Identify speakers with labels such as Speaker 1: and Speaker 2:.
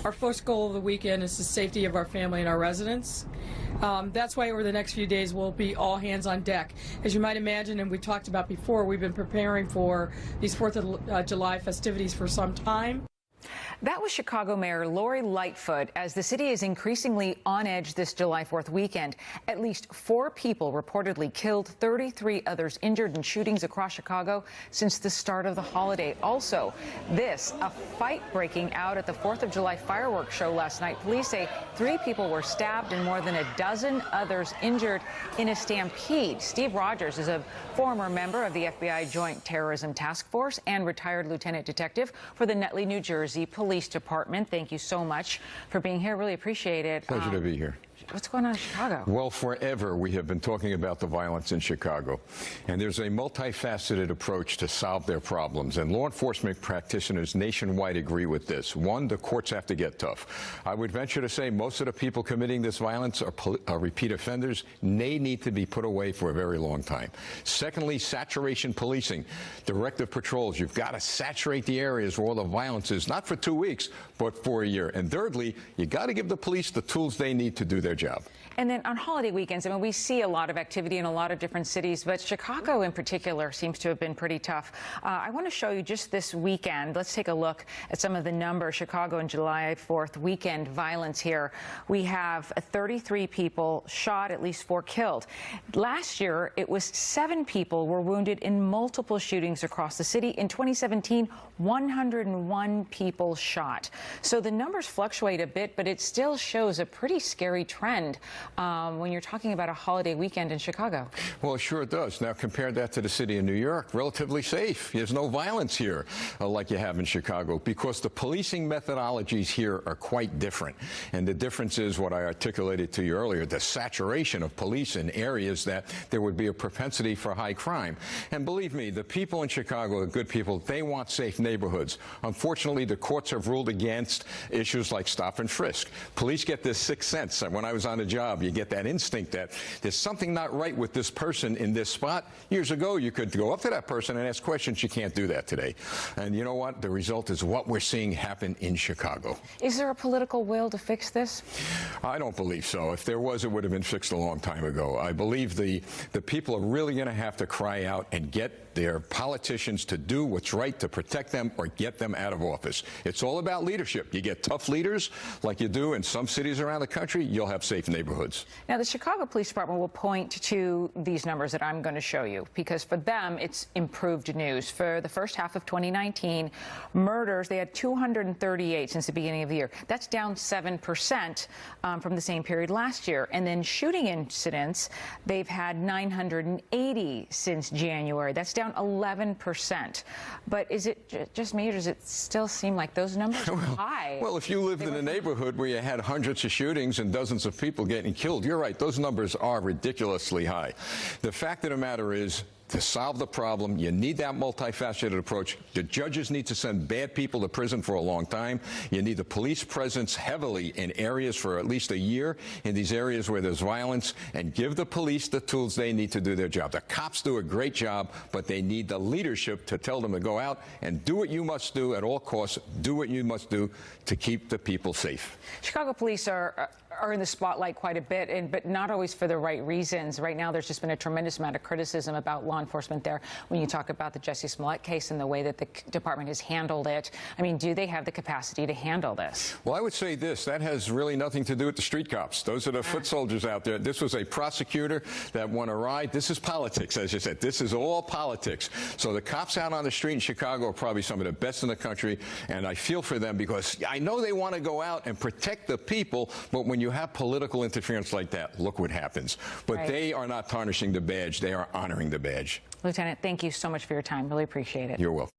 Speaker 1: Our first goal of the weekend is the safety of our family and our residents. That's why over the next few days we'll be all hands on deck. As you might imagine, and we talked about before, we've been preparing for these 4th of July festivities for some time.
Speaker 2: That was Chicago Mayor Lori Lightfoot as the city is increasingly on edge this July 4th weekend. At least 4 people reportedly killed, 33 others injured in shootings across Chicago since the start of the holiday. Also, a fight breaking out at the 4th of July fireworks show last night. Police say 3 people were stabbed and more than a dozen others injured in a stampede. Steve Rogers is a former member of the FBI Joint Terrorism Task Force and retired lieutenant detective for the Nutley, New Jersey Police Department. Thank you so much for being here. Really appreciate it.
Speaker 3: Pleasure to be here.
Speaker 2: What's going on in Chicago?
Speaker 3: Well, forever we have been talking about the violence in Chicago, and there's a multifaceted approach to solve their problems, and law enforcement practitioners nationwide agree with this. One, the courts have to get tough. I would venture to say most of the people committing this violence are repeat offenders. They need to be put away for a very long time. Secondly, saturation policing, directive patrols. You've got to saturate the areas where all the violence is, not for 2 weeks, but for a year. And thirdly, you got to give the police the tools they need to do their job.
Speaker 2: And then on holiday weekends, I mean, we see a lot of activity in a lot of different cities, but Chicago in particular seems to have been pretty tough. I want to show you just this weekend. Let's take a look at some of the numbers. Chicago and July 4th weekend violence here. We have 33 people shot, at least 4 killed. Last year, it was 7 people were wounded in multiple shootings across the city. In 2017, 101 people shot. So the numbers fluctuate a bit, but it still shows a pretty scary trend when you're talking about a holiday weekend in Chicago.
Speaker 3: Well, sure it does. Now, compare that to the city of New York. Relatively safe. There's no violence here like you have in Chicago because the policing methodologies here are quite different. And the difference is what I articulated to you earlier, the saturation of police in areas that there would be a propensity for high crime. And believe me, the people in Chicago, the good people, they want safe neighborhoods. Unfortunately, the courts have ruled against issues like stop and frisk. Police get this sixth sense. When I was on the job, you get that instinct that there's something not right with this person in this spot. Years ago, you could go up to that person and ask questions. You can't do that today. And you know what? The result is what we're seeing happen in Chicago.
Speaker 2: Is there a political will to fix this?
Speaker 3: I don't believe so. If there was, it would have been fixed a long time ago. I believe the people are really going to have to cry out and get their politicians to do what's right to protect them or get them out of office. It's all about leadership. You get tough leaders like you do in some cities around the country, you'll have safe neighborhoods.
Speaker 2: Now, the Chicago Police Department will point to these numbers that I'm going to show you because for them, it's improved news. For the first half of 2019, murders, they had 238 since the beginning of the year. That's down 7% from the same period last year. And then shooting incidents, they've had 980 since January. That's down 11%. But is it just me, or does it still seem like those numbers are high?
Speaker 3: Well, if you lived in a neighborhood where you had hundreds of shootings and dozens of people getting killed, you're right, those numbers are ridiculously high. The fact of the matter is, to solve the problem, you need that multifaceted approach. The judges need to send bad people to prison for a long time. You need the police presence heavily in areas for at least a year, in these areas where there's violence, and give the police the tools they need to do their job. The cops do a great job, but they need the leadership to tell them to go out and do what you must do at all costs, do what you must do to keep the people safe.
Speaker 2: Chicago police are in the spotlight quite a bit, but not always for the right reasons. Right now, there's just been a tremendous amount of criticism about law enforcement there when you talk about the Jussie Smollett case and the way that the department has handled it. I mean, do they have the capacity to handle this?
Speaker 3: Well, I would say this. That has really nothing to do with the street cops. Those are the foot soldiers out there. This was a prosecutor that won a ride. This is politics, as you said. This is all politics. So the cops out on the street in Chicago are probably some of the best in the country, and I feel for them because I know they want to go out and protect the people, but when you have political interference like that, look what happens. But They are not tarnishing the badge. They are honoring the badge.
Speaker 2: Lieutenant, thank you so much for your time. Really appreciate it.
Speaker 3: You're welcome.